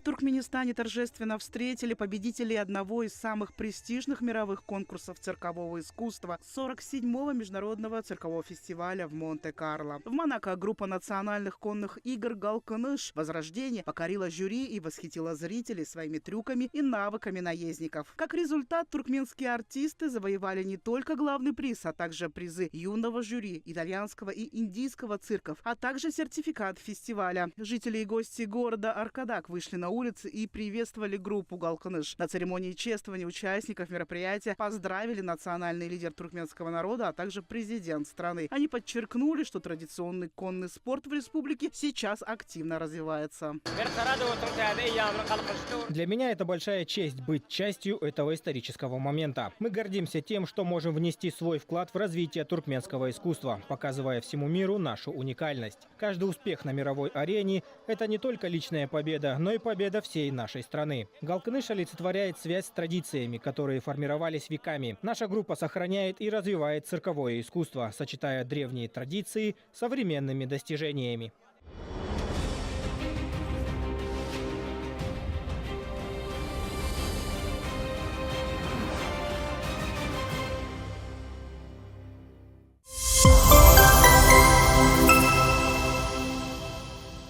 Туркменистане торжественно встретили победителей одного из самых престижных мировых конкурсов циркового искусства – 47-го международного циркового фестиваля в Монте-Карло. В Монако группа национальных конных игр «Галкыныш» «Возрождение» покорила жюри и восхитила зрителей своими трюками и навыками наездников. Как результат, туркменские артисты завоевали не только главный приз, а также призы юного жюри, итальянского и индийского цирков, а также сертификат фестиваля. Жители и гости города Аркадак вышли на улицы и приветствовали группу «Галкыныш». На церемонии чествования участников мероприятия поздравили национальный лидер туркменского народа, а также президент страны. Они подчеркнули, что традиционный конный спорт в республике сейчас активно развивается. Для меня это большая честь быть частью этого исторического момента. Мы гордимся тем, что можем внести свой вклад в развитие туркменского искусства, показывая всему миру нашу уникальность. Каждый успех на мировой арене – это не только личная победа, но и победа всей нашей страны. «Галкыныш» олицетворяет связь с традициями, которые формировались веками. Наша группа сохраняет и развивает цирковое искусство, сочетая древние традиции с современными достижениями.